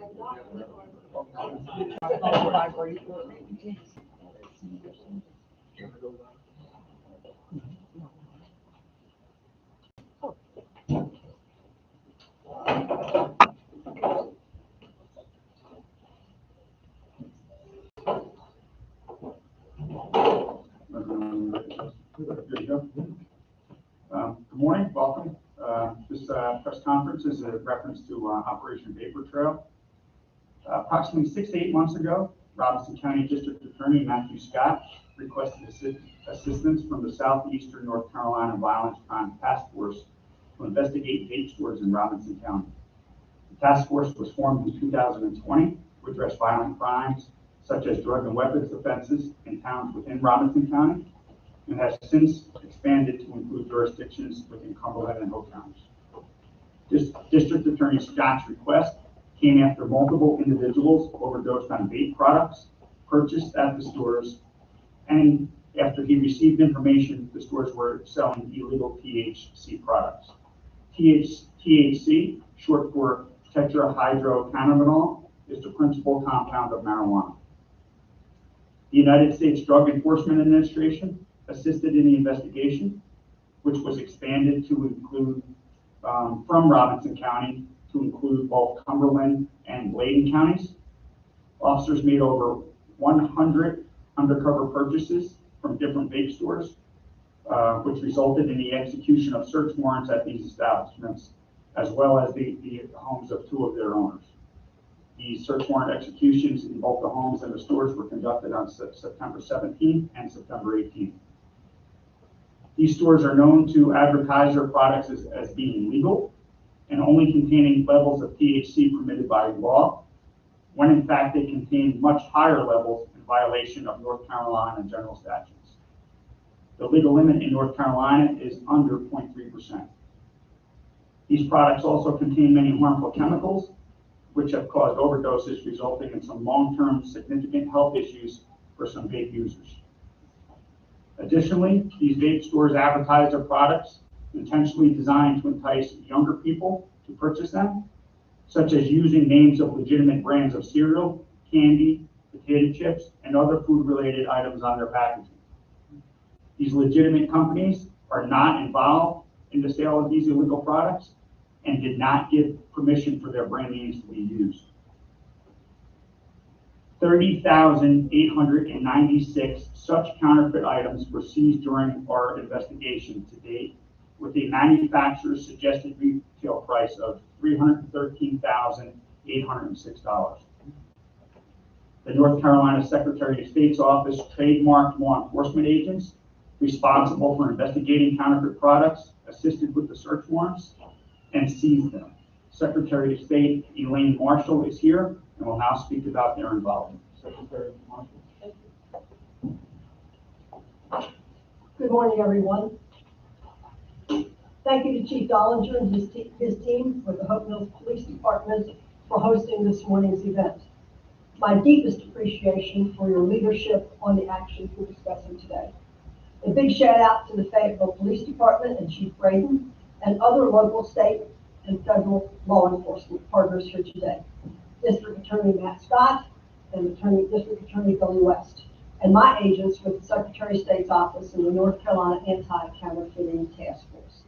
Good morning, welcome. This press conference is a reference to Operation Vapor Trail. Approximately 6 to 8 months ago, Robinson County District Attorney Matthew Scott requested assistance from the Southeastern North Carolina Violent Crime Task Force to investigate vape stores in Robinson County. The task force was formed in 2020 to address violent crimes such as drug and weapons offenses in towns within Robinson County, and has since expanded to include jurisdictions within Cumberland and Hope counties. District Attorney Scott's request came after multiple individuals overdosed on vape products purchased at the stores, and after he received information the stores were selling illegal THC products. THC, short for tetrahydrocannabinol, is the principal compound of marijuana. The United States Drug Enforcement Administration assisted in the investigation, which was expanded to include from Robinson County to include both Cumberland and Bladen counties. Officers made over 100 undercover purchases from different vape stores, which resulted in the execution of search warrants at these establishments, as well as the homes of 2 of their owners. The search warrant executions in both the homes and the stores were conducted on September 17th and September 18th. These stores are known to advertise their products as being legal and only containing levels of THC permitted by law, when in fact they contain much higher levels in violation of North Carolina general statutes. The legal limit in North Carolina is under 0.3%. These products also contain many harmful chemicals, which have caused overdoses, resulting in some long-term significant health issues for some vape users. Additionally, these vape stores advertise their products intentionally designed to entice younger people to purchase them, such as using names of legitimate brands of cereal, candy, potato chips, and other food-related items on their packaging. These legitimate companies are not involved in the sale of these illegal products and did not give permission for their brand names to be used. 30,896 such counterfeit items were seized during our investigation to date, with a manufacturer's suggested retail price of $313,806. The North Carolina Secretary of State's Office trademarked law enforcement agents responsible for investigating counterfeit products, assisted with the search warrants, and seized them. Secretary of State Elaine Marshall is here and will now speak about their involvement. Secretary Marshall. Good morning, everyone. Thank you to Chief Dollinger and his team with the Hope Mills Police Department for hosting this morning's event. My deepest appreciation for your leadership on the actions we're discussing today. A big shout out to the Fayetteville Police Department and Chief Braden and other local, state, and federal law enforcement partners here today. District Attorney Matt Scott and District Attorney Billy West, and my agents with the Secretary of State's Office and the North Carolina Anti-Counterfeiting Task Force.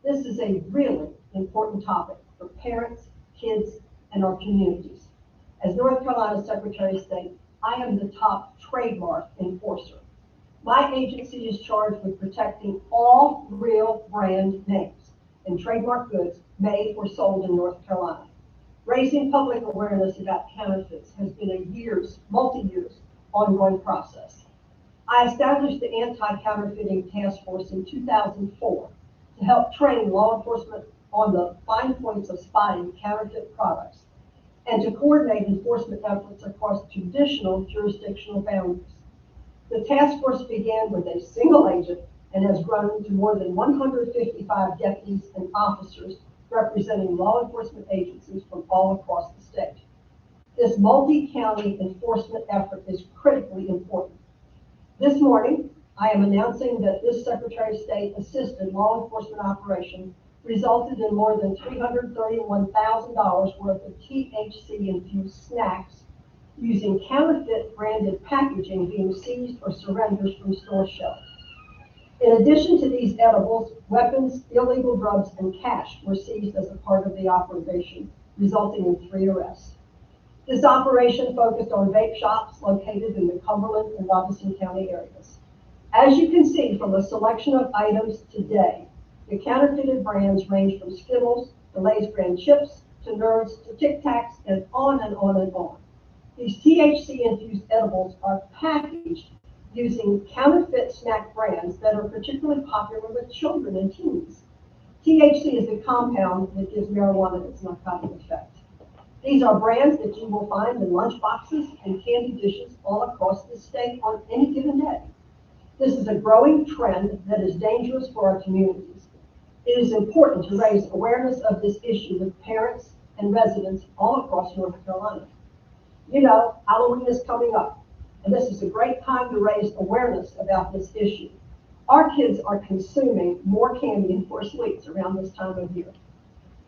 This is a really important topic for parents, kids, and our communities. As North Carolina Secretary of State, I am the top trademark enforcer. My agency is charged with protecting all real brand names and trademark goods made or sold in North Carolina. Raising public awareness about counterfeits has been a multi-years ongoing process. I established the Anti-Counterfeiting Task Force in 2004 to help train law enforcement on the fine points of spotting counterfeit products and to coordinate enforcement efforts across traditional jurisdictional boundaries. The task force began with a single agent and has grown to more than 155 deputies and officers representing law enforcement agencies from all across the state. This multi-county enforcement effort is critically important. This morning, I am announcing that this Secretary of State assisted law enforcement operation resulted in more than $331,000 worth of THC-infused snacks using counterfeit branded packaging being seized or surrendered from store shelves. In addition to these edibles, weapons, illegal drugs, and cash were seized as a part of the operation, resulting in 3 arrests. This operation focused on vape shops located in the Cumberland and Robinson County areas. As you can see from a selection of items today, the counterfeited brands range from Skittles to Lay's brand chips to Nerds to Tic Tacs and on and on and on. These THC-infused edibles are packaged using counterfeit snack brands that are particularly popular with children and teens. THC is the compound that gives marijuana its narcotic effect. These are brands that you will find in lunch boxes and candy dishes all across the state on any given day. This is a growing trend that is dangerous for our communities. It is important to raise awareness of this issue with parents and residents all across North Carolina. You know, Halloween is coming up, and this is a great time to raise awareness about this issue. Our kids are consuming more candy and more sweets around this time of year.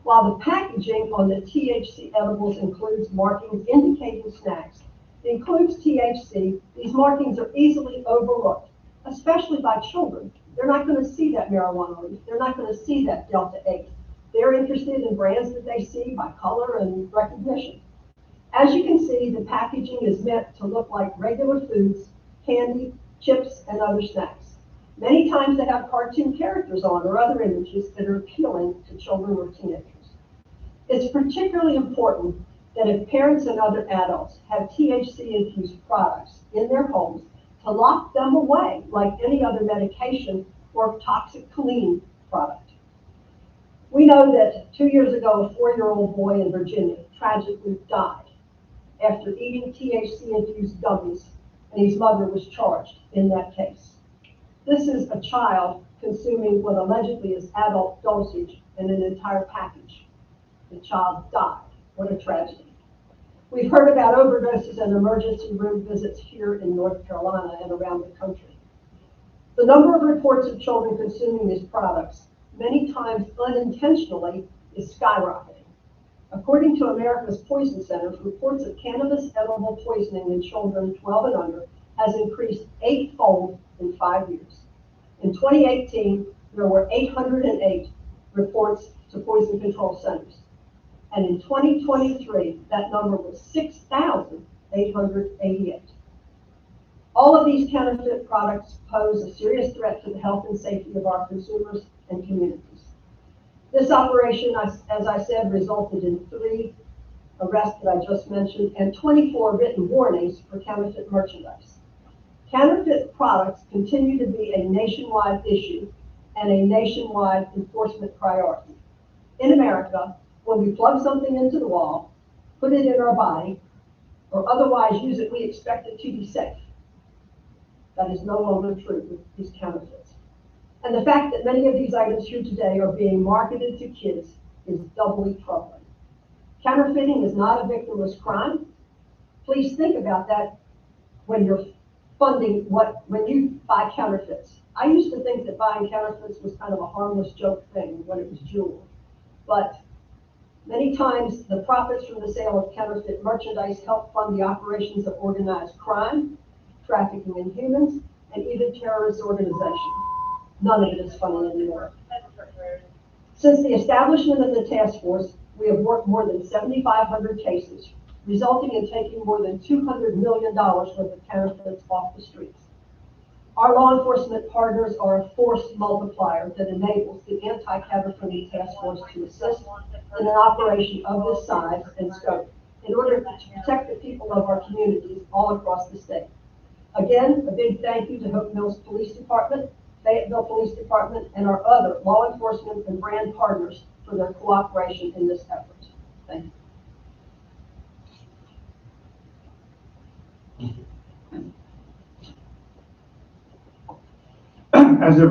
While the packaging on the THC edibles includes markings indicating snacks, it includes THC, these markings are easily overlooked, especially by children. They're not going to see that marijuana leaf. They're not going to see that Delta 8. They're interested in brands that they see by color and recognition. As you can see, the packaging is meant to look like regular foods, candy, chips, and other snacks. Many times they have cartoon characters on or other images that are appealing to children or teenagers. It's particularly important that if parents and other adults have THC-infused products in their homes, to lock them away like any other medication or toxic cleaning product. We know that 2 years ago, a 4-year-old boy in Virginia tragically died after eating THC-infused gummies, and his mother was charged in that case. This is a child consuming what allegedly is adult dosage in an entire package. The child died. What a tragedy. We've heard about overdoses and emergency room visits here in North Carolina and around the country. The number of reports of children consuming these products, many times unintentionally, is skyrocketing. According to America's Poison Center, reports of cannabis edible poisoning in children 12 and under has increased 8-fold in 5 years. In 2018, there were 808 reports to poison control centers. And in 2023, that number was 6,888. All of these counterfeit products pose a serious threat to the health and safety of our consumers and communities. This operation, as I said, resulted in 3 arrests that I just mentioned and 24 written warnings for counterfeit merchandise. Counterfeit products continue to be a nationwide issue and a nationwide enforcement priority. In America, when we plug something into the wall, put it in our body, or otherwise use it, we expect it to be safe. That is no longer true with these counterfeits. And the fact that many of these items here today are being marketed to kids is doubly troubling. Counterfeiting is not a victimless crime. Please think about that when you're funding when you buy counterfeits. I used to think that buying counterfeits was kind of a harmless joke thing when it was jewelry. But many times the profits from the sale of counterfeit merchandise help fund the operations of organized crime, trafficking in humans, and even terrorist organizations. None of it is funny anymore. Since the establishment of the task force, we have worked more than 7,500 cases, resulting in taking more than $200 million worth of counterfeits off the streets. Our law enforcement partners are a force multiplier that enables the Anti-Counterfeiting Task Force to assist in an operation of this size and scope in order to protect the people of our communities all across the state. Again, a big thank you to Hope Mills Police Department, Fayetteville Police Department, and our other law enforcement and brand partners for their cooperation in this effort. Thank you. As a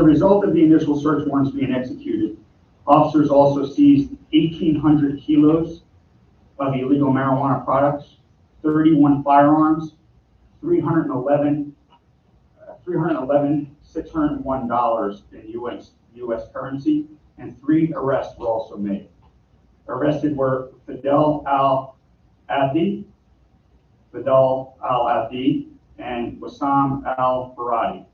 result of the initial search warrants being executed, officers also seized 1,800 kilos of illegal marijuana products, 31 firearms, $601 in U.S. currency, and 3 arrests were also made. Arrested were Fidel Al-Abdi, and Wissam Al-Baradi.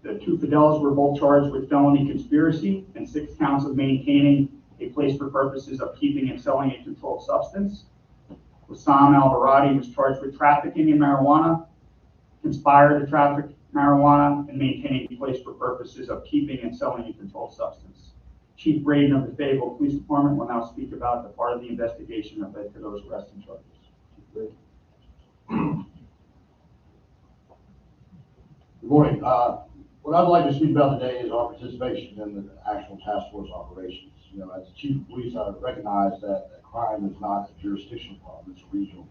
The 2 Fidels were both charged with felony conspiracy and 6 counts of maintaining a place for purposes of keeping and selling a controlled substance. Wissam Al-Baradi was charged with trafficking in marijuana, conspired to traffic marijuana, and maintaining a place for purposes of keeping and selling a controlled substance. Chief Braden of the Fayetteville Police Department will now speak about the part of the investigation that led to those arrests and charges. Good morning. What I'd like to speak about today is our participation in the actual task force operations. You know, as the chief of police, I recognize that crime is not a jurisdictional problem, it's a regional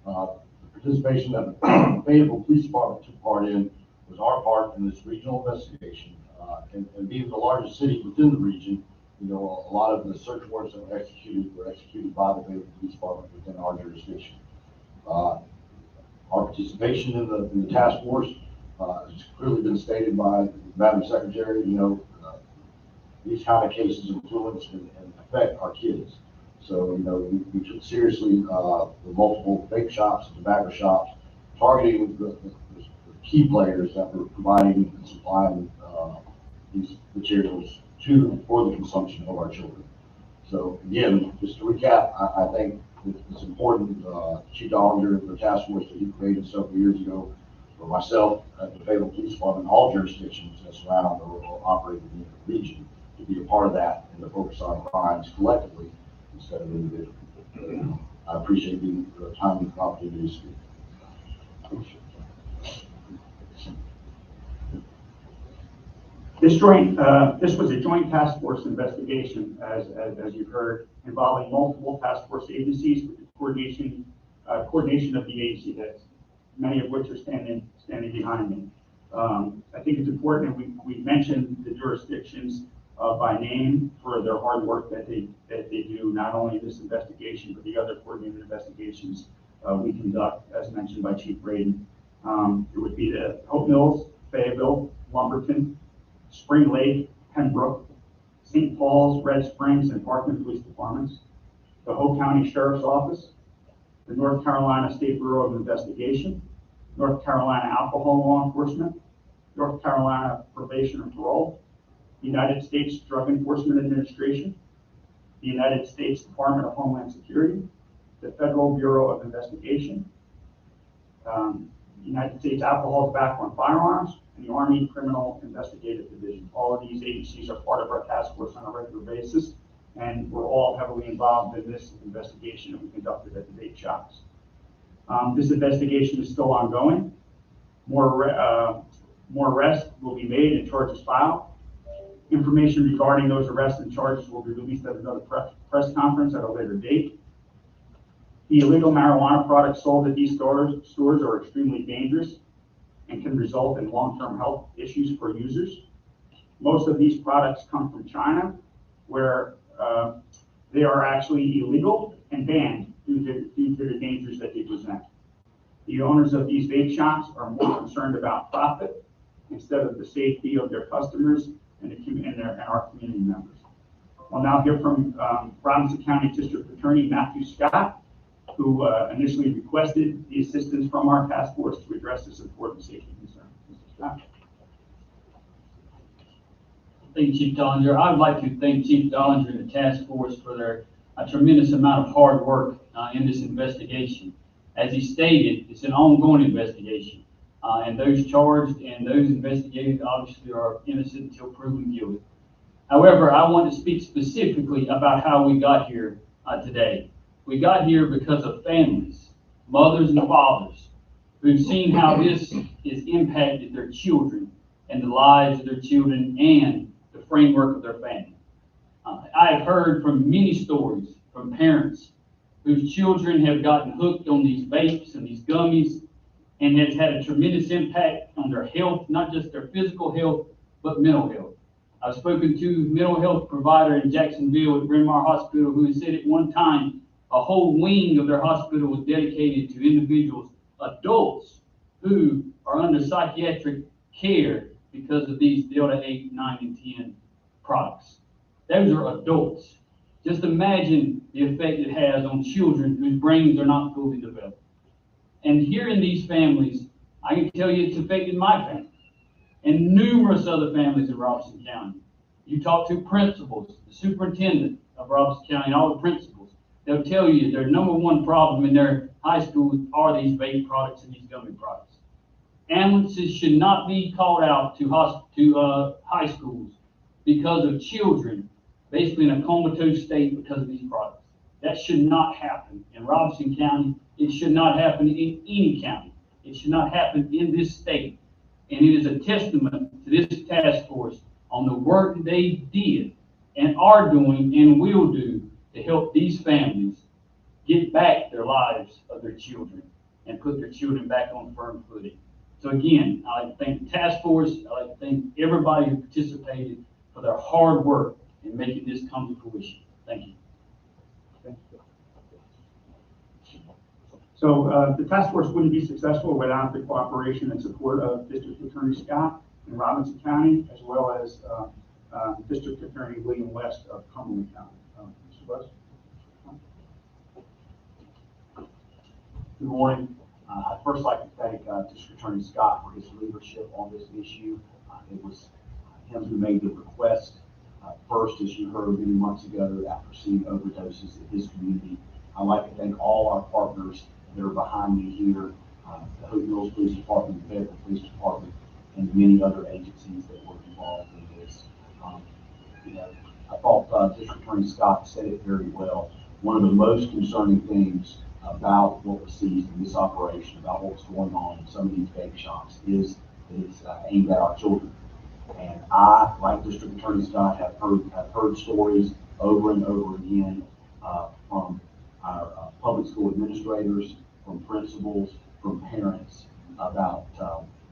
problem. The participation that the Fayetteville Police Department took part in was our part in this regional investigation. And being the largest city within the region, you know, a lot of the search warrants that were executed by the Fayetteville Police Department within our jurisdiction. Our participation in the task force has clearly been stated by Madam Secretary. You know, these kind of cases influence and affect our kids. So, you know, we took seriously the multiple vape shops and tobacco shops, targeting the key players that were providing and supplying these materials for the consumption of our children. So again, just to recap, I think it's important. Chief Dollinger, the task force that he created several years ago, for myself at the Fayetteville Police Department, all jurisdictions that surround or operate in the region, to be a part of that and to focus on crimes collectively instead of individually. I appreciate the time and the opportunity to speak. This was a joint task force investigation, as you've heard, involving multiple task force agencies with the coordination of the agency heads, many of which are standing behind me. I think it's important, and we mentioned the jurisdictions by name for their hard work that they do, not only this investigation, but the other coordinated investigations we conduct, as mentioned by Chief Braden. It would be the Hope Mills, Fayetteville, Lumberton, Spring Lake, Pembroke, St. Paul's, Red Springs, and Parkland Police Departments, the Hope County Sheriff's Office, the North Carolina State Bureau of Investigation, North Carolina Alcohol Law Enforcement, North Carolina Probation and Parole, the United States Drug Enforcement Administration, the United States Department of Homeland Security, the Federal Bureau of Investigation, United States Alcohol, Tobacco, and Firearms, and the Army Criminal Investigative Division. All of these agencies are part of our task force on a regular basis, and we're all heavily involved in this investigation that we conducted at the vape shops. This investigation is still ongoing. More arrests will be made and charges filed. Information regarding those arrests and charges will be released at another press conference at a later date. The illegal marijuana products sold at these stores are extremely dangerous and can result in long-term health issues for users. Most of these products come from China, where they are actually illegal and banned due to the dangers that they present. The owners of these vape shops are more concerned about profit instead of the safety of their customers and our community members. I'll now hear from Robinson County District Attorney Matthew Scott, who initially requested the assistance from our task force to address this important safety concern. Mr. Scott. Thank you, Chief Dollinger. I would like to thank Chief Dollinger and the task force for their tremendous amount of hard work in this investigation. As he stated, it's an ongoing investigation, and those charged and those investigated obviously are innocent until proven guilty. However, I want to speak specifically about how we got here today. We got here because of families, mothers and fathers, who've seen how this has impacted their children and the lives of their children and the framework of their family. I have heard from many stories from parents whose children have gotten hooked on these vapes and these gummies, and has had a tremendous impact on their health, not just their physical health, but mental health. I've spoken to a mental health provider in Jacksonville at Bryn Mawr Hospital who said at one time a whole wing of their hospital was dedicated to individuals, adults, who are under psychiatric care because of these Delta 8, 9, and 10 products. Those are adults. Just imagine the effect it has on children whose brains are not fully developed. And here in these families, I can tell you it's affected my family and numerous other families in Robeson County. You talk to principals, the superintendent of Robeson County, and all the principals, they'll tell you their number one problem in their high schools are these vape products and these gummy products. Ambulances should not be called out to high schools because of children basically in a comatose state because of these products. That should not happen in Robeson County. It should not happen in any county. It should not happen in this state. And it is a testament to this task force on the work they did and are doing and will do to help these families get back their lives of their children and put their children back on firm footing. So again, I'd like to thank the task force. I'd like to thank everybody who participated for their hard work in making this come to fruition. Thank you. So the task force wouldn't be successful without the cooperation and support of District Attorney Scott in Robinson County, as well as District Attorney William West of Cumberland County. Mr. West? Good morning. I'd first like to thank District Attorney Scott for his leadership on this issue. It was him who made the request first, as you heard many months ago, after seeing overdoses in his community. I'd like to thank all our partners that are behind me here, the Hope Mills Police Department, the Fayetteville Police Department, and many other agencies that were involved in this. I thought District Attorney Scott said it very well. One of the most concerning things about what was seized in this operation, about what's going on in some of these vape shops, is that it's aimed at our children. And I, like District Attorney Scott, have heard stories over and over again from our public school administrators, from principals, from parents about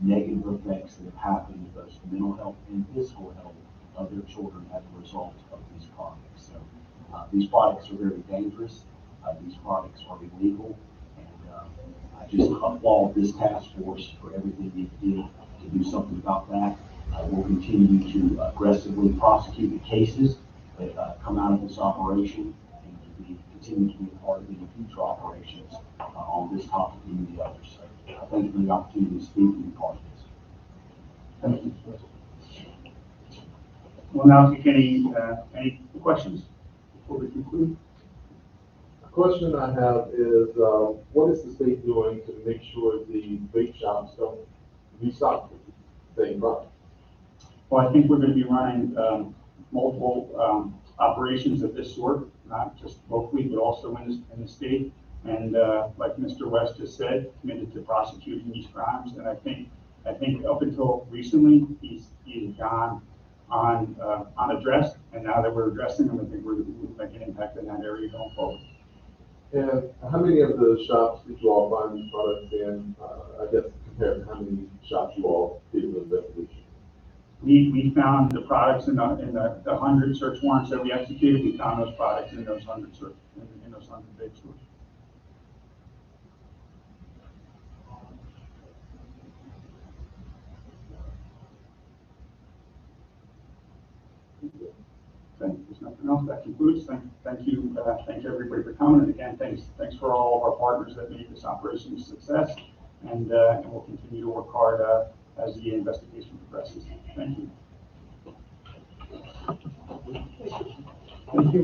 negative effects that have happened with both the mental health and physical health of their children as a result of these products. So these products are very dangerous. These products are illegal, and I just applaud this task force for everything they did to do something about that. We'll continue to aggressively prosecute the cases that come out of this operation, and to continue to be a part of any future operations on this topic and many others. So I thank you for the opportunity to speak and be part of this. Thank you. We'll now take any questions before we conclude. The question I have is, what is the state doing to make sure the vape shops don't restock the same product? Well, I think we're going to be running multiple operations of this sort, not just locally, but also in the state. And like Mr. West has said, committed to prosecuting these crimes. And I think up until recently, he's gone unaddressed. And now that we're addressing them, I think we're making an impact in that area going forward. And how many of the shops did you all find these products in? I guess compared to how many shops you all did the investigation? We found the products in the 100 search warrants that we executed. We found those products in those 100 vape stores. Okay, there's nothing else. That concludes. Thank you. Thank everybody for coming. And again, thanks for all of our partners that made this operation a success. And we'll continue to work hard as the investigation progresses. Thank you. Thank you.